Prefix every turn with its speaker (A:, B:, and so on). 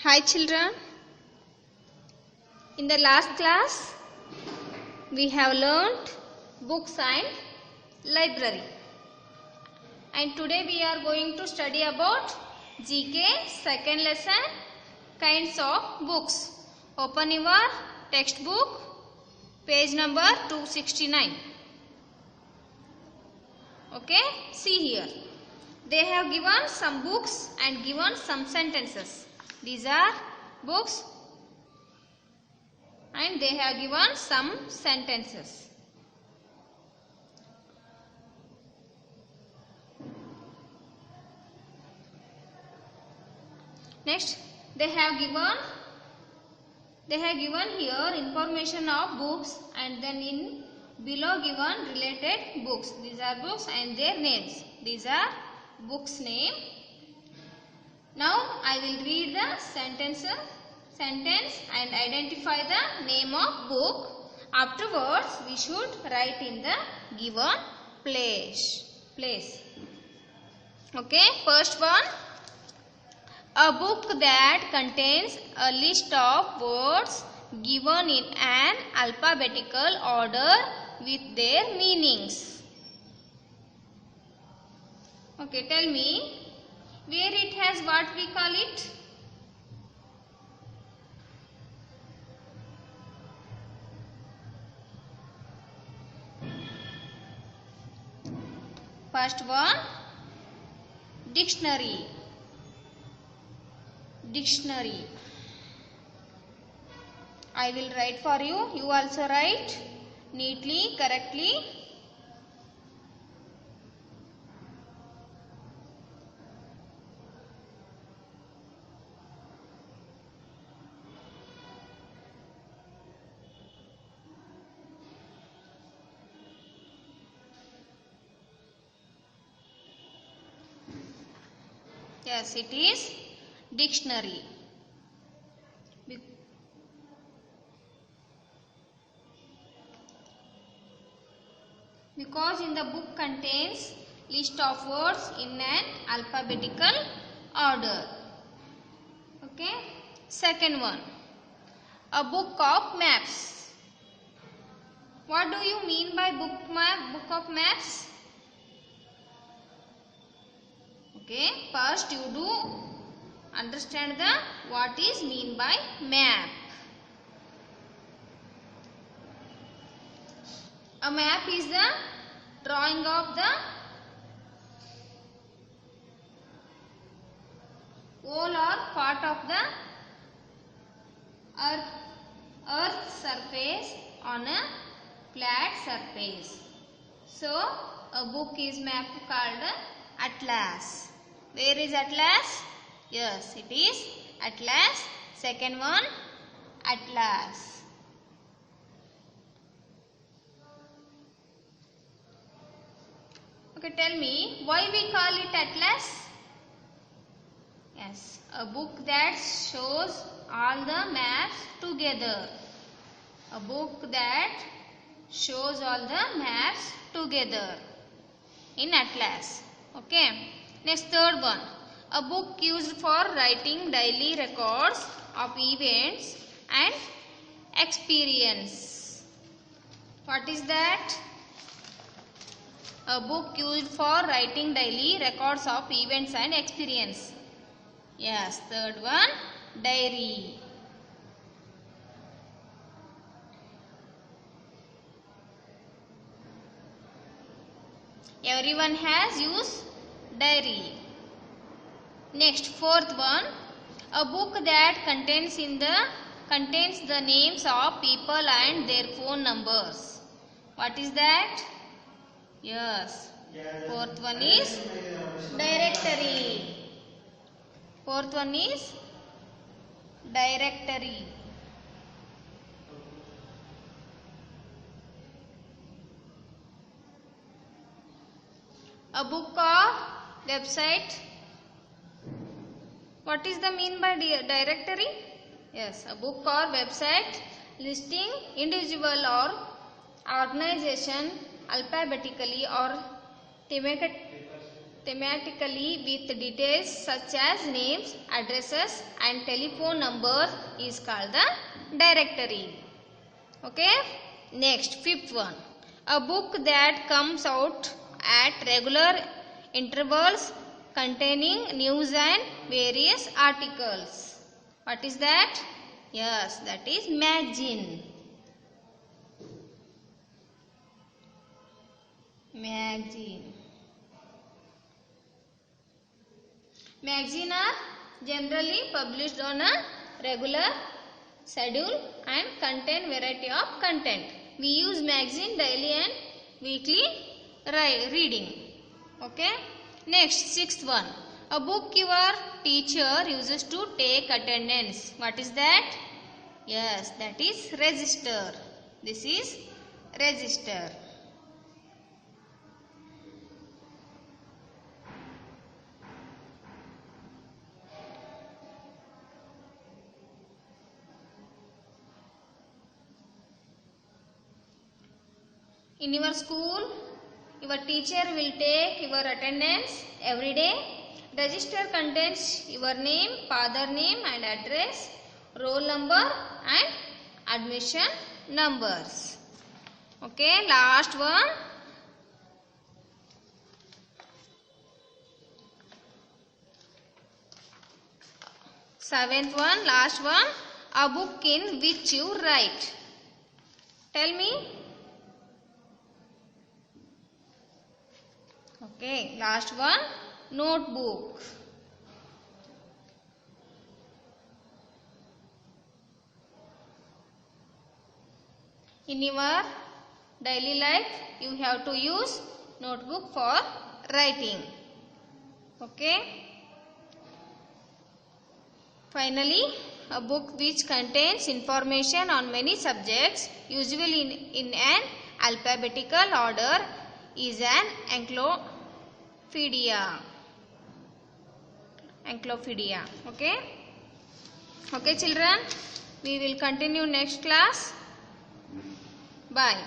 A: Hi children, in the last class we have learnt books and library, and today we are going to study about GK second lesson, kinds of books. Open your textbook, page number 269. Okay, see here. They have given some books and given some sentences. These are books and they have given some sentences. Next, they have given here information of books and then in below given related books. These are books and their names. These are books name. Now I will read the sentence and identify the name of book. Afterwards we should write in the given place. Okay, first one. A book that contains a list of words given in an alphabetical order with their meanings. Okay, tell me, where it has what we call it? First one, dictionary. I will write for you. You also write neatly, correctly. Yes, it is dictionary. Because in the book contains list of words in an alphabetical order. Okay. Second one, a book of maps. What do you mean by book of maps? Okay. First you do understand what is mean by map. A map is the drawing of the whole or part of the earth surface on a flat surface. So a book is map called atlas. Where is atlas? Yes, it is atlas. Second one, atlas. Okay, tell me, why we call it atlas? Yes, a book that shows all the maps together. A book that shows all the maps together in atlas. Okay. Next, third one. A book used for writing daily records of events and experience. What is that? A book used for writing daily records of events and experience. Yes, third one, diary. Everyone has used diary. Next, fourth one, a book that contains the names of people and their phone numbers. What is that? Yes. Fourth one is directory. Fourth one is directory. A book or website. What is the mean by directory? Yes, a book or website listing individual or organization alphabetically or thematically with details such as names, addresses and telephone numbers is called the directory. Okay. Next, fifth one. A book that comes out at regular intervals containing news and various articles. What is that? Yes, that is magazine. Magazine. Magazines are generally published on a regular schedule and contain variety of content. We use magazine daily and weekly reading. Okay. Next, sixth one. A book your teacher uses to take attendance. What is that? Yes, that is register. This is register. In your school, your teacher will take your attendance every day. Register contains your name, father name and address, roll number and admission numbers. Okay, last one. Seventh one, last one. A book in which you write. Tell me. Okay, last one, notebook. In your daily life, you have to use notebook for writing. Okay. Finally, a book which contains information on many subjects, usually in an alphabetical order, is an encyclopedia. Okay. Okay, children. We will continue next class. Bye.